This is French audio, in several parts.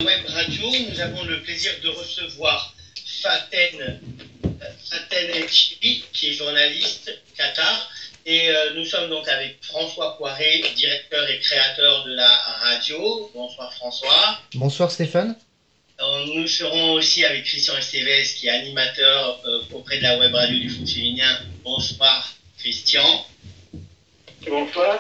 Web Radio, nous avons le plaisir de recevoir Faten Elchibi, qui est journaliste Qatar, et nous sommes donc avec François Poiré, directeur et créateur de la radio. Bonsoir François. Bonsoir Stéphane. Nous serons aussi avec Christian Estevez, qui est animateur auprès de la Web Radio du Foot féminin. Bonsoir Christian. Bonsoir.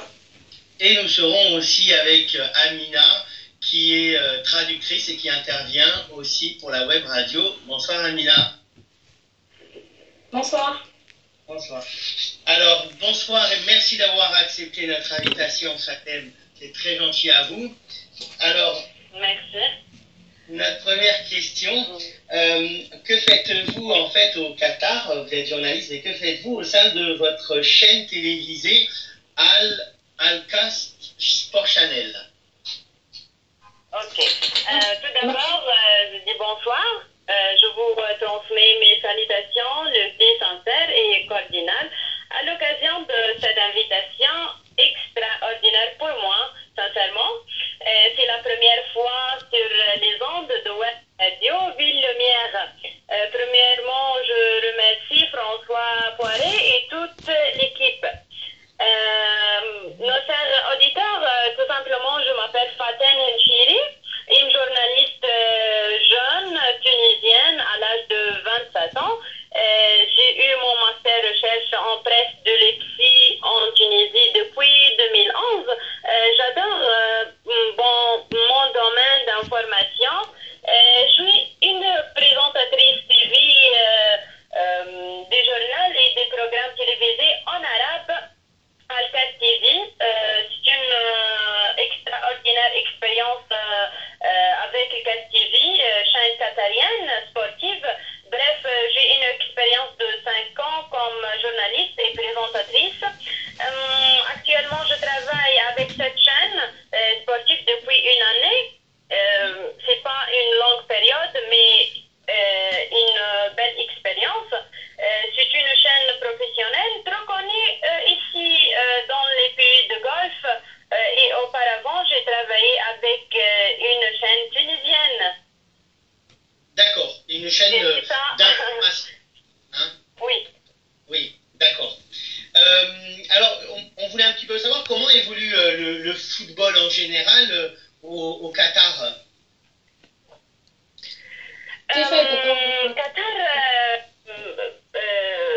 Et nous serons aussi avec Amina, qui est traductrice et qui intervient aussi pour la Web Radio. Bonsoir Amina. Bonsoir. Bonsoir. Alors, bonsoir et merci d'avoir accepté notre invitation, Fatem. C'est très gentil à vous. Alors, Merci. notre première question, que faites-vous en fait au Qatar? Vous êtes journaliste, et que faites-vous au sein de votre chaîne télévisée Al-Qas Sport Channel? Ok. Tout d'abord, je dis bonsoir. Je vous transmets mes salutations les plus sincères et cordiales à l'occasion de cette invitation extraordinaire pour moi, sincèrement. C'est la première fois sur les ondes de Web Radio Ville-Lumière. Premièrement, je remercie François Poiré et toute l'équipe. Nos chers auditeurs, tout simplement, je m'appelle Faten Elchibi, une journaliste jeune tunisienne à l'âge de 27 ans. J'ai eu mon master recherche en presse de l'EPSI en Tunisie depuis 2011. J'adore mon domaine d'information. Je suis une présentatrice TV des journaux et des programmes télévisés en arabe. Al-Qas TV, c'est une extraordinaire expérience avec Al-Qas TV, chaîne qatarienne sportive. Bref, j'ai une expérience de 5 ans comme journaliste et présentatrice. Actuellement, je travaille avec cette chaîne sportive depuis une année. C'est pas une longue période, mais une belle expérience. C'est une chaîne professionnelle trop connue ici dans les pays de Golfe et auparavant j'ai travaillé avec une chaîne tunisienne. D'accord, une chaîne d'information. Hein? Oui. Oui, d'accord. Alors, on voulait un petit peu savoir comment évolue le football en général au Qatar. Qatar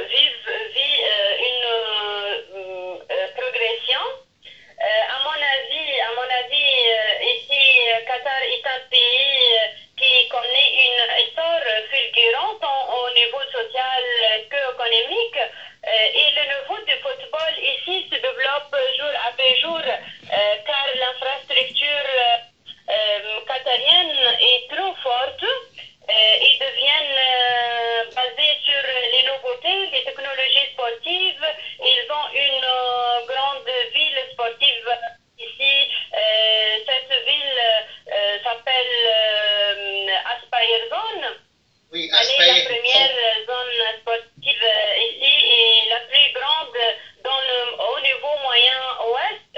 vit une progression. À mon avis, ici, Qatar est un pays qui connaît une histoire fulgurante au niveau social qu'économique. Et le niveau du football ici se développe jour après jour car l'infrastructure qatarienne est trop forte. Ils deviennent basés sur les nouveautés, les technologies sportives. Ils ont une grande ville sportive ici. Cette ville s'appelle Aspire Zone. Oui, Elle est la première zone sportive ici et la plus grande au niveau Moyen-Ouest,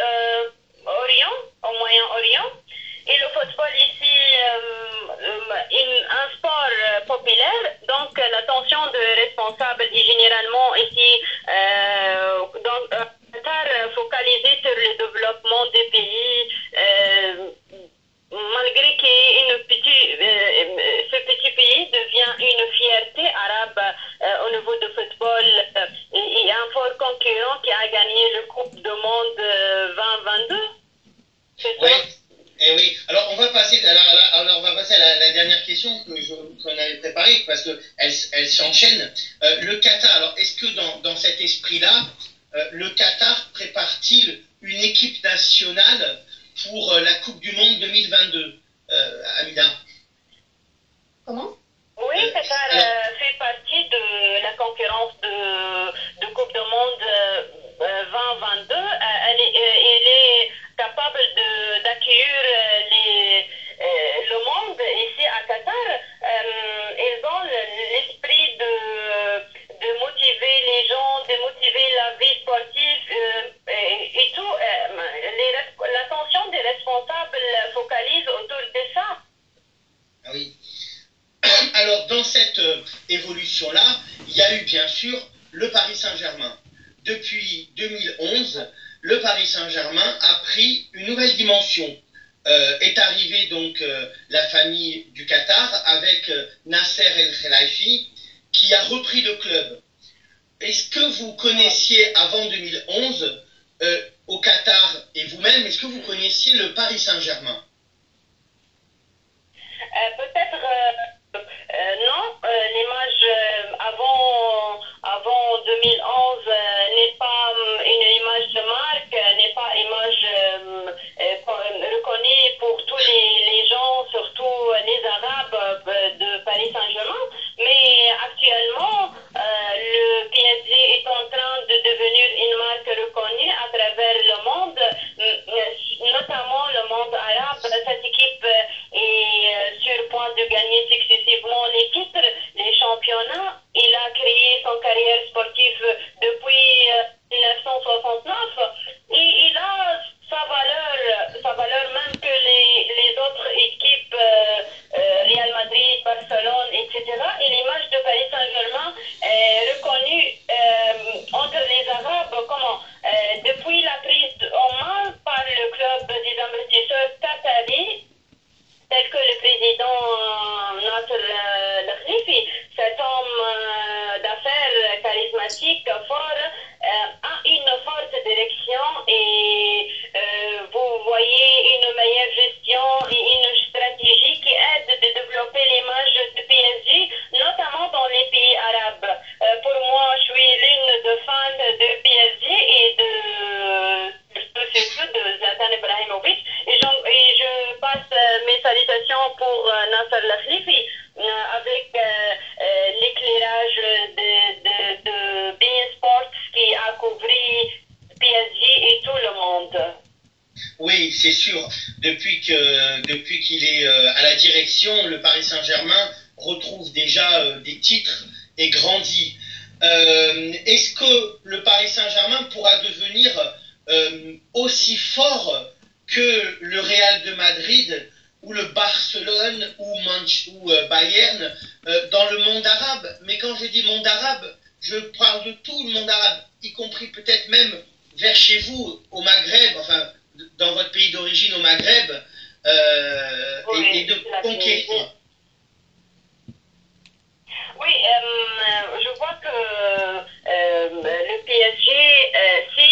au Moyen-Orient. Et le football ici un sport populaire, donc l'attention de responsables est généralement ici Qatar focalisée sur le développement du pays, malgré que ce petit pays devient une fierté arabe au niveau du football. Il y a un fort concurrent qui a gagné le Coupe du Monde 2022. C'est ça? Oui. Eh oui, alors on va passer à la dernière question qu'on avait préparée parce qu'elle s'enchaîne. Le Qatar, alors est-ce que dans cet esprit-là, le Qatar prépare-t-il une équipe nationale pour la Coupe du Monde 2022, Amina? Comment? Oui, Qatar fait partie de la concurrence de Coupe du Monde 2022. Il est capable d'accueillir le monde ici à Qatar. Ils ont l'esprit de motiver les gens, de motiver la vie sportive et tout. L'attention des responsables focalise autour de ça. dans cette évolution-là, il y a eu bien sûr le Paris Saint-Germain. Depuis 2011, le Paris Saint-Germain a pris une nouvelle dimension. Est arrivée donc la famille du Qatar avec Nasser El Khelaifi qui a repris le club. Est-ce que vous connaissiez avant 2011 au Qatar et vous-même, est-ce que vous connaissiez le Paris Saint-Germain? Peut-être non. L'image avant 2011 n'est pas une image de marque, n'est pas une image reconnue pour tous les gens, surtout les Arabes de Paris Saint-Germain. Mais actuellement, le PSG est en train de devenir une marque reconnue à travers le monde, notamment le monde arabe. Cette équipe est sur le point de gagner successivement les titres, les championnats. Il a créé son carrière sportive depuis 1969 et il a sa valeur même que les autres équipes, Real Madrid, Barcelone, etc. Et l'image de Paris Saint-Germain est reconnue entre les Arabes comment depuis la prise en main par le club des investisseurs qataris, tel que le président Nasser El-Khelaifi, cet homme d'affaires charismatique, fort, a une forte direction et vous voyez une meilleure gestion et une stratégie qui aide de développer l'image du PSG, notamment dans les pays arabes. Pour moi, je suis l'une de fans de PSG et surtout de Zlatan Ibrahimovic et je passe mes salutations pour Nasser El-Khelaifi avec l'éclairage de beIN Sports qui a couvert PSG et tout le monde. Oui, c'est sûr. Depuis qu'il est à la direction, le Paris Saint-Germain retrouve déjà des titres et grandit. Est-ce que le Paris Saint-Germain pourra devenir aussi fort que le Real de Madrid ou le Barcelone ou Bayern dans le monde arabe? Mais quand je dis monde arabe, je parle de tout le monde arabe, y compris peut-être même vers chez vous, au Maghreb, enfin dans votre pays d'origine au Maghreb, et de conquérir. Oui, je vois que le PSG, si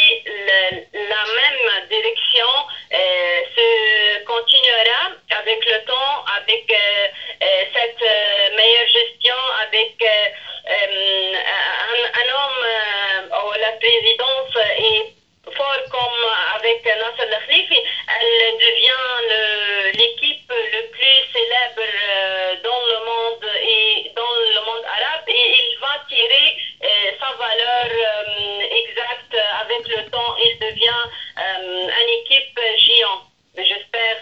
la même direction se continuera avec le temps, avec cette meilleure gestion, avec un homme, la présidence est fort comme avec Nasser El-Khelaifi, elle devient l'équipe le plus célèbre dans le monde et dans le monde arabe et il va tirer sa valeur exacte avec le temps. Il devient une équipe géante. J'espère,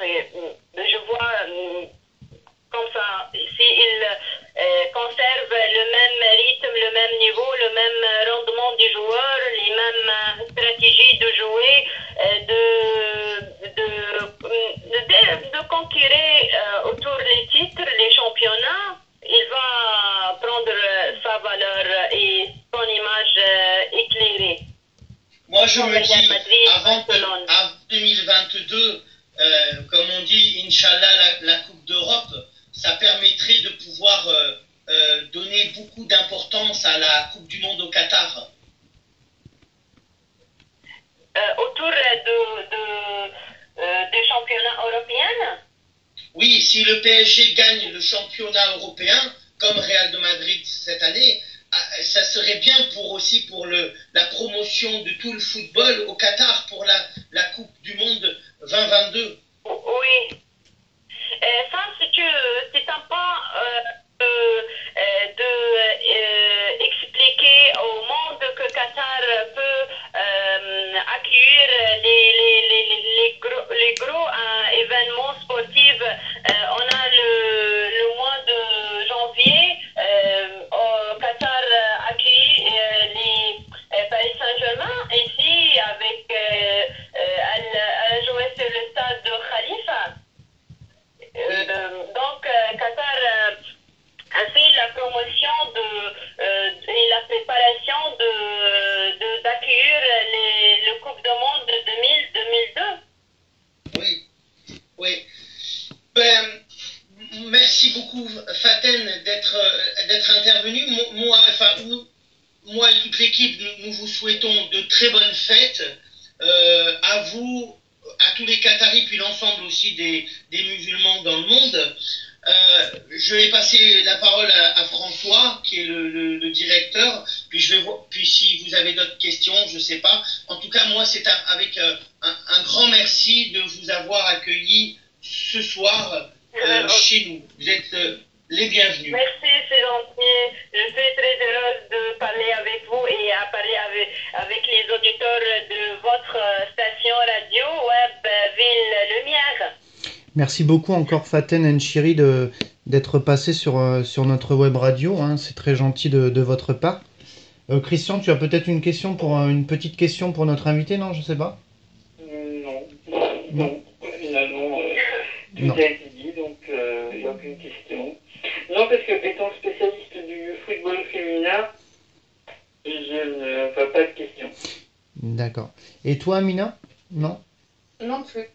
je vois comme ça, s'il conserve le même rythme, le même niveau, le même rendement des joueurs, les mêmes stratégies de jouer, de conquérir autour des titres, les championnats, il va prendre sa valeur et son image éclairée. Moi, je me dis, avant 2022, comme on dit, Inch'Allah, la Coupe d'Europe, ça permettrait de pouvoir donner beaucoup d'importance à la Coupe du Monde au Qatar. Autour des championnats européens? Oui, si le PSG gagne le championnat européen, comme Real de Madrid cette année, ça serait bien aussi pour la promotion de tout le football au Qatar pour la Coupe du Monde 2022. Oui. Ça, c'est un pas expliquer au monde que Qatar peut accueillir les gros événements sportifs. On a le mois de janvier, Qatar accueille les Paris Saint-Germain ici avec elle a joué sur le stade de Khalifa. beaucoup, Faten, d'être intervenu. Moi et toute l'équipe, nous vous souhaitons de très bonnes fêtes. À vous, à tous les Qataris, puis l'ensemble aussi des musulmans dans le monde. Je vais passer la parole à François, qui est le directeur. Puis puis si vous avez d'autres questions, je sais pas. En tout cas, moi, c'est avec un grand merci de vous avoir accueillis ce soir chez nous. Vous êtes les bienvenus. Merci, c'est gentil. Je suis très heureuse de parler avec vous et à parler avec les auditeurs de votre station radio web Ville Lumière. Merci beaucoup encore Faten Nchiri d'être passé sur notre web radio. Hein. C'est très gentil de votre part. Christian, tu as peut-être une petite question pour notre invité, non? Je sais pas. Non. Finalement, tout a été dit, donc il n'y a aucune question. Non, parce que étant spécialiste du football féminin, je ne vois pas de questions. D'accord. Et toi, Amina? Non? Non plus.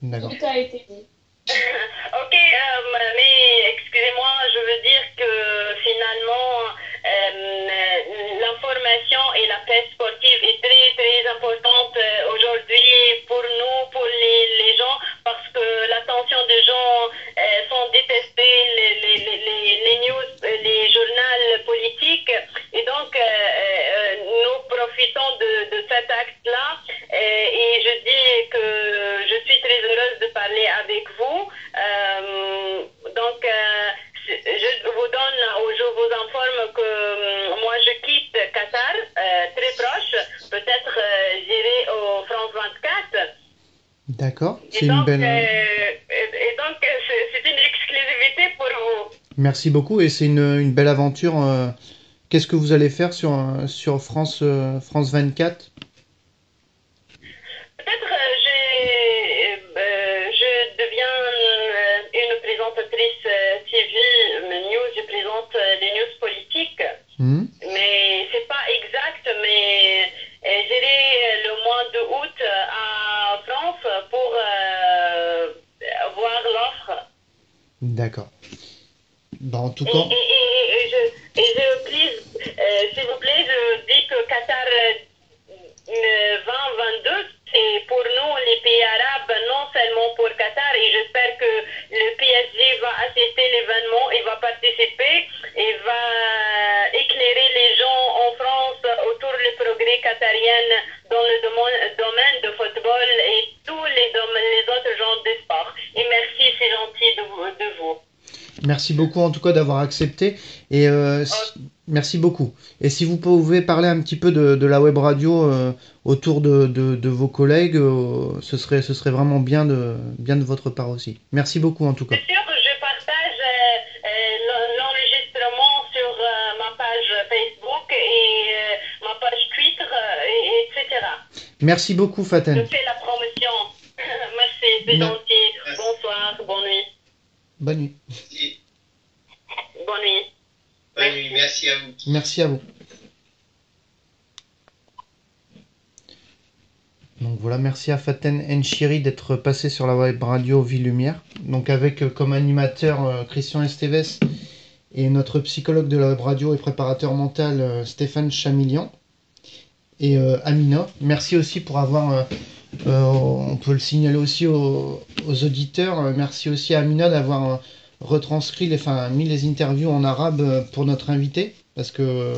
D'accord. Tout a été dit. Ok, mais excusez-moi, je veux dire que finalement, l'information et la presse sportive est très très importante aujourd'hui pour nous, pour les gens, parce que l'attention des gens sont détestés les news, les journaux politiques, et donc nous profitons de cet acte-là, et je dis que je suis très heureuse de parler avec vous. Donc, je vous informe que moi je quitte Qatar, très proche. Peut-être j'irai au France 24. D'accord. C'est une belle. Et donc, c'est une exclusivité pour vous. Merci beaucoup et c'est une belle aventure. Qu'est-ce que vous allez faire sur France 24? Peut-être je deviens une présentatrice TV news. Je présente les news politiques, mais c'est pas exact. Mais j'irai le mois d'août à France pour voir l'offre. D'accord. Bah, en tout cas. S'il vous plaît, je dis que Qatar 2022, c'est pour nous, les pays arabes, non seulement pour Qatar, et j'espère que le PSG va assister l'événement et va participer et va éclairer les gens en France autour du progrès qatarien dans le domaine de football et tous les autres genres de sport. Et merci, c'est gentil de vous. Merci beaucoup en tout cas d'avoir accepté et merci beaucoup. Et si vous pouvez parler un petit peu de la web radio autour de vos collègues, ce serait vraiment bien de votre part aussi. Merci beaucoup en tout cas. C'est sûr que je partage l'enregistrement sur ma page Facebook et ma page Twitter, etc. Merci beaucoup Faten. Je fais la promotion. Merci, c'est gentil. Bonsoir, bonne nuit. Bonne nuit. Bonne nuit. Bonne nuit, merci à vous. Merci à vous. Donc voilà, merci à Faten Nchiri d'être passé sur la web radio Ville Lumière. Donc avec comme animateur Christian Esteves et notre psychologue de la web radio et préparateur mental Stéphane Chamilian et Amina. Merci aussi pour avoir, on peut le signaler aussi aux auditeurs, merci aussi à Amina d'avoir retranscrit mis les interviews en arabe pour notre invité parce que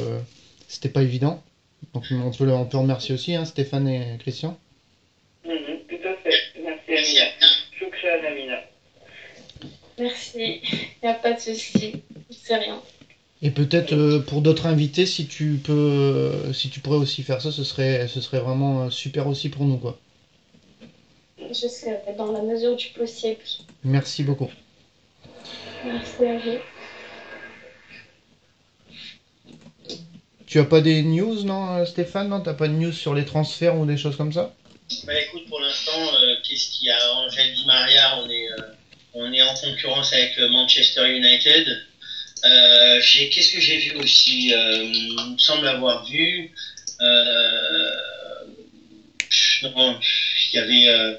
c'était pas évident. Donc on peut remercier aussi Stéphane et Christian. Tout à fait. Merci Amina. Shukran Amina. Merci. Il n'y a pas de souci. C'est rien. Et peut-être pour d'autres invités, si tu pourrais aussi faire ça, ce serait vraiment super aussi pour nous quoi. Je serai dans la mesure du possible. Merci beaucoup. Merci à vous. Tu as pas des news, non, Stéphane? Non, t'as pas de news sur les transferts ou des choses comme ça? Bah écoute, pour l'instant, qu'est-ce qu'il y a? Angel Di Maria, on est en concurrence avec Manchester United. Qu'est-ce que j'ai vu aussi? Il me semble avoir vu. Il y avait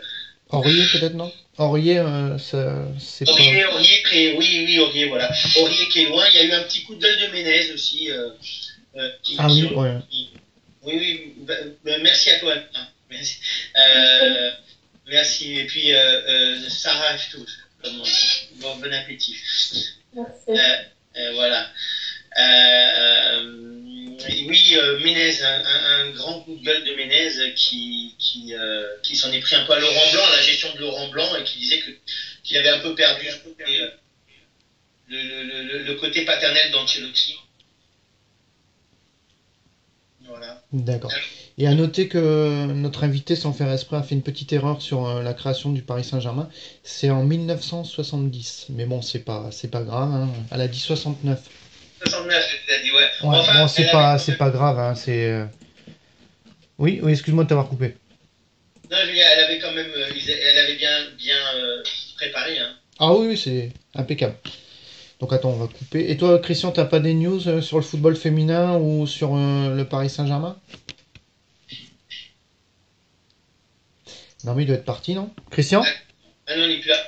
Aurier peut-être, non? Aurier, c'est pas... Oui, Aurier, voilà. Aurier qui est loin. Il y a eu un petit coup de gueule de Ménez aussi. Ah oui, ouais. Oui, merci à toi. Hein, merci. Merci. Et puis, Sarah F. Comme on dit. Bon appétit. Merci. Voilà. Oui, Ménez, un grand coup de gueule de Ménez qui s'en est pris un peu à Laurent Blanc, à la gestion de Laurent Blanc, et qui disait qu'il avait un peu perdu le côté paternel d'Ancelotti. Voilà. D'accord. Et à noter que notre invité, sans faire exprès, a fait une petite erreur sur la création du Paris Saint-Germain. C'est en 1970. Mais bon, c'est pas grave, hein. Elle a dit 69. 69, tu as dit, ouais. Ouais, Enfin, bon, c'est pas grave, hein. Oui, excuse-moi de t'avoir coupé. Non, elle avait quand même, elle avait bien préparé, hein. Ah oui, c'est impeccable. Donc attends, on va couper. Et toi, Christian, t'as pas des news sur le football féminin ou sur le Paris Saint-Germain? Non, mais il doit être parti, non? Christian? Ah non, il est plus là.